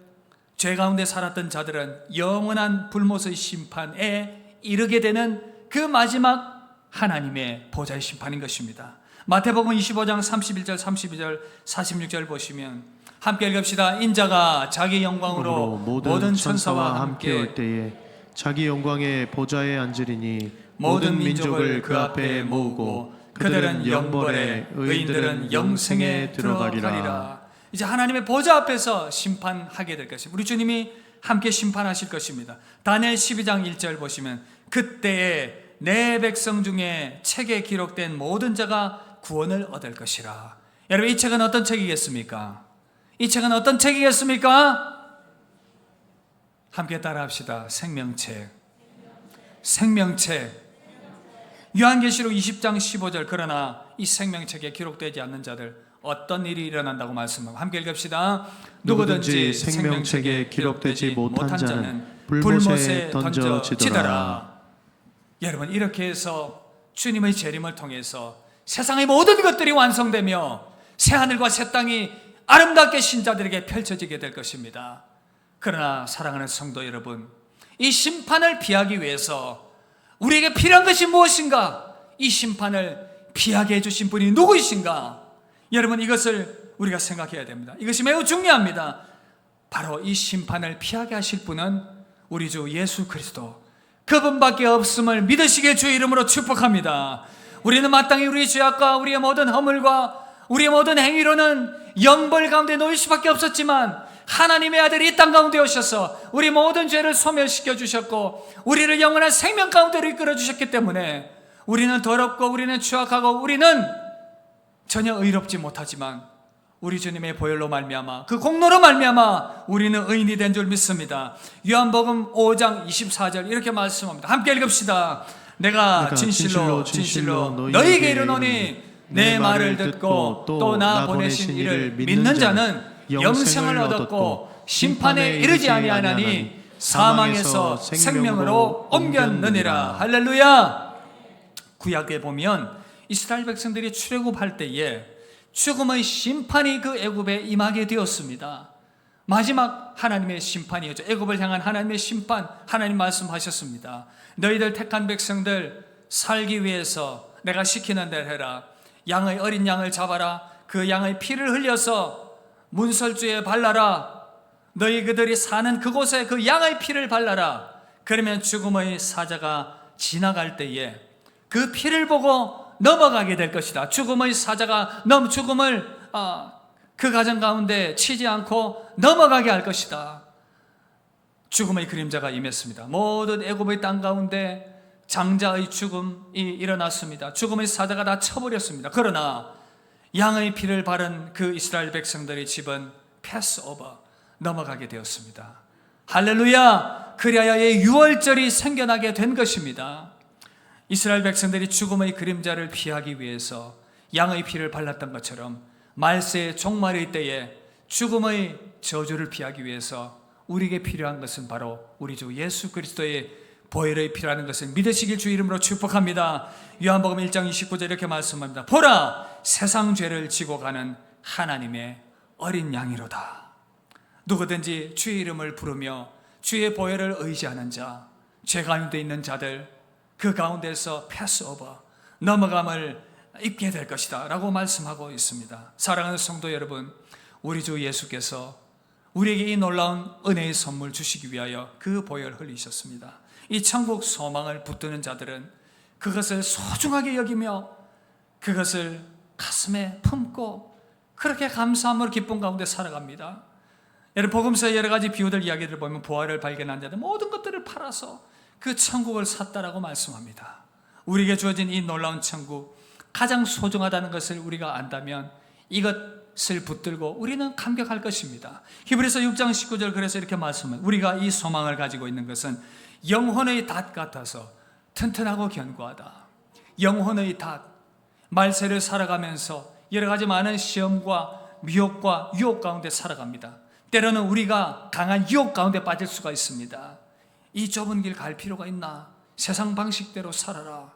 죄 가운데 살았던 자들은 영원한 불못의 심판에 이르게 되는 그 마지막 하나님의 보좌의 심판인 것입니다. 마태복음 25장 31절 32절 46절 보시면 함께 읽읍시다. 인자가 자기 영광으로 모든 천사와 함께 올 때에 자기 영광의 보좌에 앉으리니 모든 민족을 그 앞에 모으고 그들은 영벌에 의인들은 영생에 들어가리라. 이제 하나님의 보좌 앞에서 심판하게 될 것입니다. 우리 주님이 함께 심판하실 것입니다. 다니엘 12장 1절 보시면 그때에 내 백성 중에 책에 기록된 모든 자가 구원을 얻을 것이라. 여러분, 이 책은 어떤 책이겠습니까? 이 책은 어떤 책이겠습니까? 함께 따라합시다. 생명책. 생명책. 요한계시록 20장 15절 그러나 이 생명책에 기록되지 않는 자들 어떤 일이 일어난다고 말씀하고 함께 읽읍시다. 누구든지 생명책에 기록되지 못한 자는 불못에 던져지더라. 여러분 이렇게 해서 주님의 재림을 통해서 세상의 모든 것들이 완성되며 새하늘과 새 땅이 아름답게 신자들에게 펼쳐지게 될 것입니다. 그러나 사랑하는 성도 여러분, 이 심판을 피하기 위해서 우리에게 필요한 것이 무엇인가? 이 심판을 피하게 해주신 분이 누구이신가? 여러분 이것을 우리가 생각해야 됩니다. 이것이 매우 중요합니다. 바로 이 심판을 피하게 하실 분은 우리 주 예수 그리스도, 그분밖에 없음을 믿으시길 주의 이름으로 축복합니다. 우리는 마땅히 우리의 죄악과 우리의 모든 허물과 우리의 모든 행위로는 영벌 가운데 놓일 수밖에 없었지만 하나님의 아들이 이 땅 가운데 오셔서 우리 모든 죄를 소멸시켜 주셨고 우리를 영원한 생명 가운데로 이끌어 주셨기 때문에 우리는 더럽고 우리는 추악하고 우리는 전혀 의롭지 못하지만 우리 주님의 보혈로 말미암아 그 공로로 말미암아 우리는 의인이 된 줄 믿습니다. 요한복음 5장 24절 이렇게 말씀합니다. 함께 읽읍시다. 내가 진실로 너희에게 이르노니 내 말을 듣고 또 나 보내신 이를 믿는 자는 영생을 얻었고 심판에 이르지 아니하나니 사망에서 생명으로 옮겼느니라. 할렐루야. 구약에 보면 이스라엘 백성들이 출애굽할 때에 죽음의 심판이 그 애굽에 임하게 되었습니다. 마지막 하나님의 심판이었죠. 애굽을 향한 하나님의 심판. 하나님 말씀하셨습니다. 너희들 택한 백성들 살기 위해서 내가 시키는 대로 해라. 양의 어린 양을 잡아라. 그 양의 피를 흘려서 문설주에 발라라. 너희 그들이 사는 그곳에 그 양의 피를 발라라. 그러면 죽음의 사자가 지나갈 때에 그 피를 보고 넘어가게 될 것이다. 죽음의 사자가 죽음을 그 가정 가운데 치지 않고 넘어가게 할 것이다. 죽음의 그림자가 임했습니다. 모든 애굽의 땅 가운데 장자의 죽음이 일어났습니다. 죽음의 사자가 다 쳐버렸습니다. 그러나 양의 피를 바른 그 이스라엘 백성들의 집은 패스오버 넘어가게 되었습니다. 할렐루야. 그리하여의 유월절이 생겨나게 된 것입니다. 이스라엘 백성들이 죽음의 그림자를 피하기 위해서 양의 피를 발랐던 것처럼 말세의 종말의 때에 죽음의 저주를 피하기 위해서 우리에게 필요한 것은 바로 우리 주 예수 그리스도의 보혈의 피라는 것을 믿으시길 주 이름으로 축복합니다. 요한복음 1장 29절 이렇게 말씀합니다. 보라, 세상 죄를 지고 가는 하나님의 어린 양이로다. 누구든지 주의 이름을 부르며 주의 보혈을 의지하는 자, 죄 가운데 있는 자들 그 가운데서 패스오버 넘어감을 입게 될 것이다 라고 말씀하고 있습니다. 사랑하는 성도 여러분, 우리 주 예수께서 우리에게 이 놀라운 은혜의 선물 주시기 위하여 그 보혈을 흘리셨습니다. 이 천국 소망을 붙드는 자들은 그것을 소중하게 여기며 그것을 가슴에 품고 그렇게 감사함으로 기쁨 가운데 살아갑니다. 여러분 복음서의 여러 가지 비유들 이야기들을 보면 부활을 발견한 자들 모든 것들을 팔아서 그 천국을 샀다라고 말씀합니다. 우리에게 주어진 이 놀라운 천국 가장 소중하다는 것을 우리가 안다면 이것을 붙들고 우리는 감격할 것입니다. 히브리서 6장 19절 그래서 이렇게 말씀합니다. 우리가 이 소망을 가지고 있는 것은 영혼의 닷 같아서 튼튼하고 견고하다. 영혼의 닷, 말세를 살아가면서 여러 가지 많은 시험과 미혹과 유혹 가운데 살아갑니다. 때로는 우리가 강한 유혹 가운데 빠질 수가 있습니다. 이 좁은 길 갈 필요가 있나? 세상 방식대로 살아라.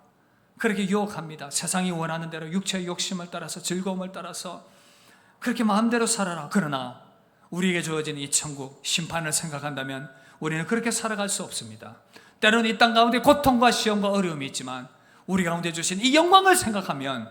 그렇게 유혹합니다. 세상이 원하는 대로 육체의 욕심을 따라서 즐거움을 따라서 그렇게 마음대로 살아라. 그러나 우리에게 주어진 이 천국 심판을 생각한다면 우리는 그렇게 살아갈 수 없습니다. 때로는 이 땅 가운데 고통과 시험과 어려움이 있지만 우리 가운데 주신 이 영광을 생각하면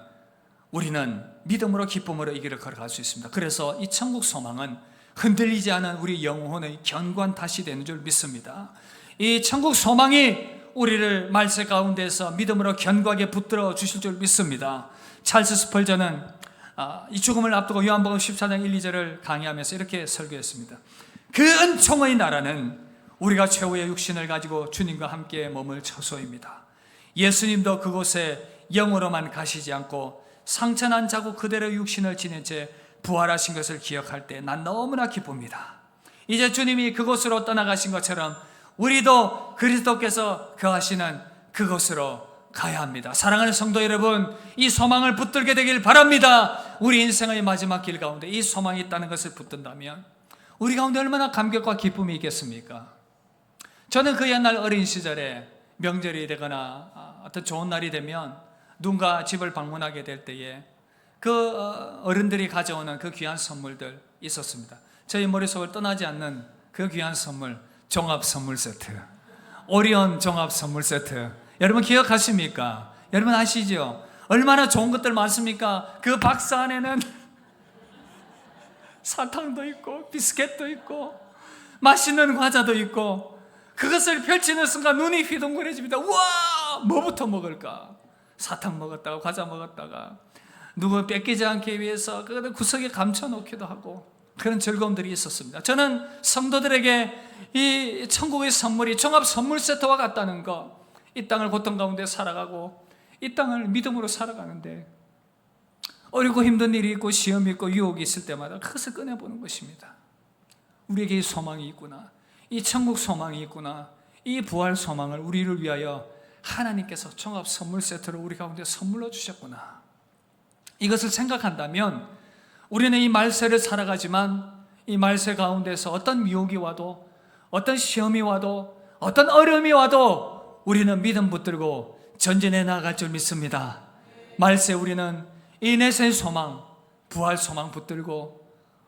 우리는 믿음으로 기쁨으로 이 길을 걸어갈 수 있습니다. 그래서 이 천국 소망은 흔들리지 않은 우리 영혼의 견고한 탓이 되는 줄 믿습니다. 이 천국 소망이 우리를 말세 가운데서 믿음으로 견고하게 붙들어 주실 줄 믿습니다. 찰스 스펄전은 이 죽음을 앞두고 요한복음 14장 1, 2절을 강의하면서 이렇게 설교했습니다. 그 은총의 나라는 우리가 최후의 육신을 가지고 주님과 함께 머물 처소입니다. 예수님도 그곳에 영으로만 가시지 않고 상처난 자국 그대로 육신을 지닌 채 부활하신 것을 기억할 때 난 너무나 기쁩니다. 이제 주님이 그곳으로 떠나가신 것처럼 우리도 그리스도께서 거하시는 그곳으로 가야 합니다. 사랑하는 성도 여러분, 이 소망을 붙들게 되길 바랍니다. 우리 인생의 마지막 길 가운데 이 소망이 있다는 것을 붙든다면 우리 가운데 얼마나 감격과 기쁨이 있겠습니까? 저는 그 옛날 어린 시절에 명절이 되거나 어떤 좋은 날이 되면 누군가 집을 방문하게 될 때에 그 어른들이 가져오는 그 귀한 선물들 있었습니다. 저희 머릿속을 떠나지 않는 그 귀한 선물, 종합 선물 세트, 오리온 종합 선물 세트. 여러분 기억하십니까? 여러분 아시죠? 얼마나 좋은 것들 많습니까? 그 박스 안에는 사탕도 있고 비스켓도 있고 맛있는 과자도 있고, 그것을 펼치는 순간 눈이 휘둥그레집니다. 우와, 뭐부터 먹을까? 사탕 먹었다가 과자 먹었다가 누구 뺏기지 않기 위해서 그걸 구석에 감춰놓기도 하고, 그런 즐거움들이 있었습니다. 저는 성도들에게 이 천국의 선물이 종합 선물 세트와 같다는 거, 이 땅을 고통 가운데 살아가고 이 땅을 믿음으로 살아가는데 어렵고 힘든 일이 있고 시험이 있고 유혹이 있을 때마다 그것을 꺼내보는 것입니다. 우리에게 이 소망이 있구나, 이 천국 소망이 있구나, 이 부활 소망을 우리를 위하여 하나님께서 종합 선물 세트로 우리 가운데 선물로 주셨구나. 이것을 생각한다면 우리는 이 말세를 살아가지만 이 말세 가운데서 어떤 미혹이 와도, 어떤 시험이 와도, 어떤 어려움이 와도 우리는 믿음 붙들고 전진해 나아갈 줄 믿습니다. 말세 우리는 이 내세의 소망, 부활 소망 붙들고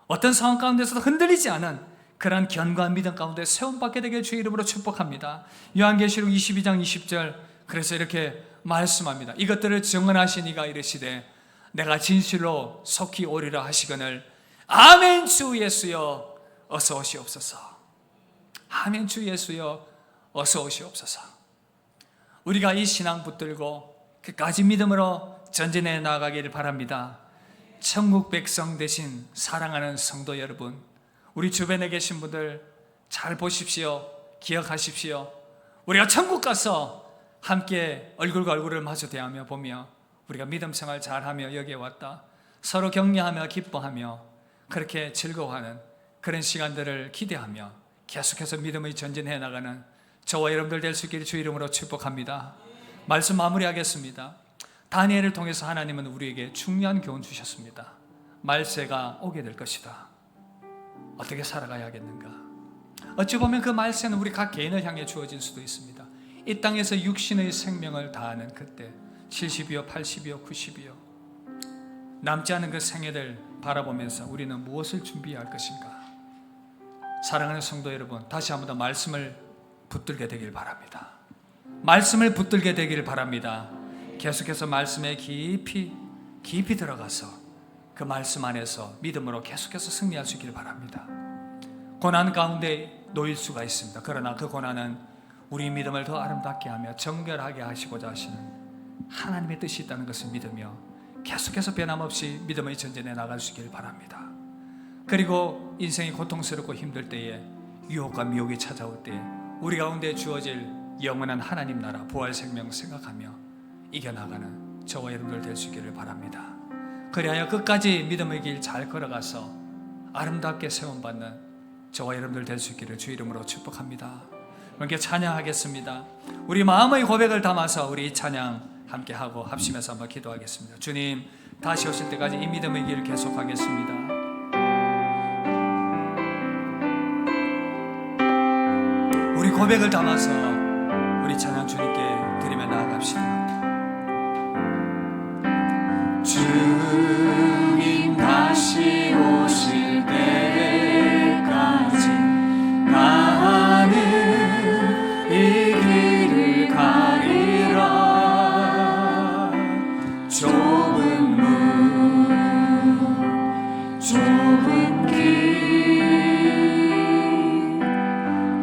어떤 상황 가운데서도 흔들리지 않은 그런 견고한 믿음 가운데 세움받게 되길 주의 이름으로 축복합니다. 요한계시록 22장 20절, 그래서 이렇게 말씀합니다. 이것들을 증언하신 이가 이르시되 내가 진실로 속히 오리라 하시거늘 아멘. 주 예수여 어서 오시옵소서. 아멘. 주 예수여 어서 오시옵소서. 우리가 이 신앙 붙들고 끝까지 믿음으로 전진해 나아가기를 바랍니다. 천국 백성 되신 사랑하는 성도 여러분, 우리 주변에 계신 분들 잘 보십시오. 기억하십시오. 우리가 천국 가서 함께 얼굴과 얼굴을 마주 대하며 보며 우리가 믿음 생활 잘하며 여기에 왔다, 서로 격려하며 기뻐하며 그렇게 즐거워하는 그런 시간들을 기대하며 계속해서 믿음의 전진해 나가는 저와 여러분들 될 수 있기를 주 이름으로 축복합니다. 말씀 마무리하겠습니다. 다니엘을 통해서 하나님은 우리에게 중요한 교훈 주셨습니다. 말세가 오게 될 것이다. 어떻게 살아가야겠는가? 어찌 보면 그 말세는 우리 각 개인을 향해 주어진 수도 있습니다. 이 땅에서 육신의 생명을 다하는 그때 70이요 80이요 90이요 남지 않은 그 생애들 바라보면서 우리는 무엇을 준비해야 할 것인가? 사랑하는 성도 여러분, 다시 한번 더 말씀을 붙들게 되길 바랍니다. 말씀을 붙들게 되길 바랍니다. 계속해서 말씀에 깊이 들어가서 그 말씀 안에서 믿음으로 계속해서 승리할 수 있기를 바랍니다. 고난 가운데 놓일 수가 있습니다. 그러나 그 고난은 우리 믿음을 더 아름답게 하며 정결하게 하시고자 하시는 하나님의 뜻이 있다는 것을 믿으며 계속해서 변함없이 믿음의 전진에 나갈 수 있기를 바랍니다. 그리고 인생이 고통스럽고 힘들 때에 유혹과 미혹이 찾아올 때에 우리 가운데 주어질 영원한 하나님 나라 부활 생명 생각하며 이겨나가는 저와 여러분들 될 수 있기를 바랍니다. 그리하여 끝까지 믿음의 길 잘 걸어가서 아름답게 세움받는 저와 여러분들 될 수 있기를 주 이름으로 축복합니다. 함께 찬양하겠습니다. 우리 마음의 고백을 담아서 우리 찬양 함께 하고 합심해서 한번 기도하겠습니다. 주님, 다시 오실 때까지 이 믿음의 길 계속하겠습니다. 우리 고백을 담아서 우리 찬양 주님께 드리며 나아갑시다. 주님 다시 오실 때까지 나는 이 길을 가리라. 좁은 문 좁은 길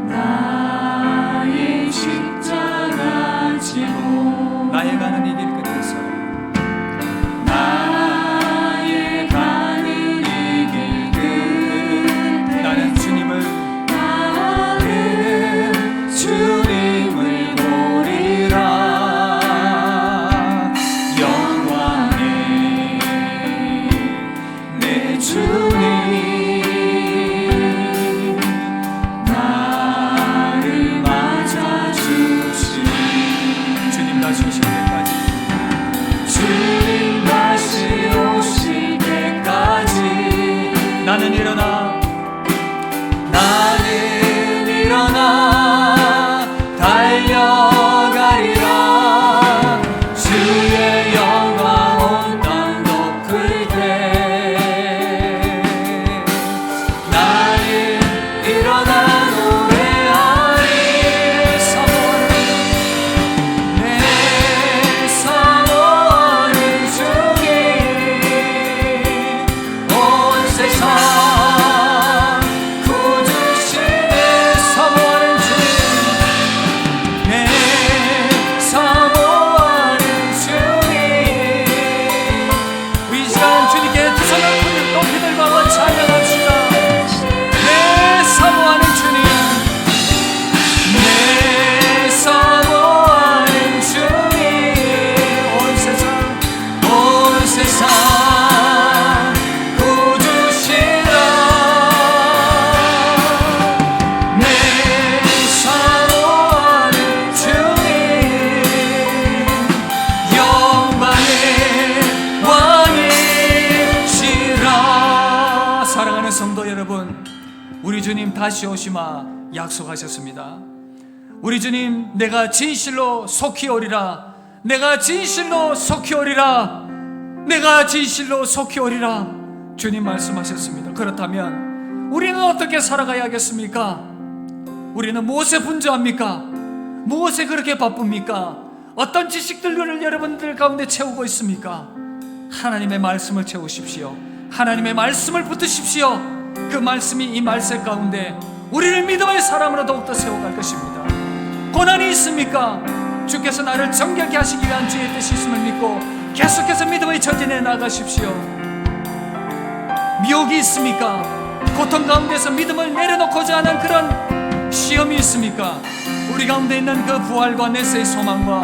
나의 십자가 지고 나의 가는 이 길 끝에서 주님을 보리라. 영광의 내 주님 나를 하시오시마 약속하셨습니다. 우리 주님, 내가 진실로 속히 오리라, 내가 진실로 속히 오리라, 내가 진실로 속히 오리라 주님 말씀하셨습니다. 그렇다면 우리는 어떻게 살아가야겠습니까? 우리는 무엇에 분주합니까? 무엇에 그렇게 바쁩니까? 어떤 지식들을 여러분들 가운데 채우고 있습니까? 하나님의 말씀을 채우십시오. 하나님의 말씀을 붙드십시오. 그 말씀이 이 말씀 가운데 우리를 믿음의 사람으로 더욱더 세워갈 것입니다. 고난이 있습니까? 주께서 나를 정결케 하시기 위한 주의 뜻이 있음을 믿고 계속해서 믿음의 전진에 나가십시오. 미혹이 있습니까? 고통 가운데서 믿음을 내려놓고자 하는 그런 시험이 있습니까? 우리 가운데 있는 그 부활과 내세의 소망과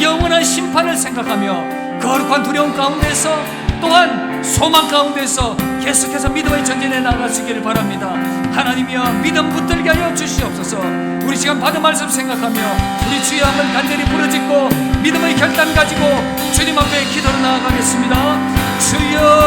영원한 심판을 생각하며 거룩한 두려움 가운데서 또한 소망 가운데서 계속해서 믿음의 전진에 나가시기를 바랍니다. 하나님이여, 믿음 붙들게 하여 주시옵소서. 우리 시간 받은 말씀 생각하며 우리 주의 한번 간절히 부르짖고 믿음의 결단 가지고 주님 앞에 기도로 나아가겠습니다. 주여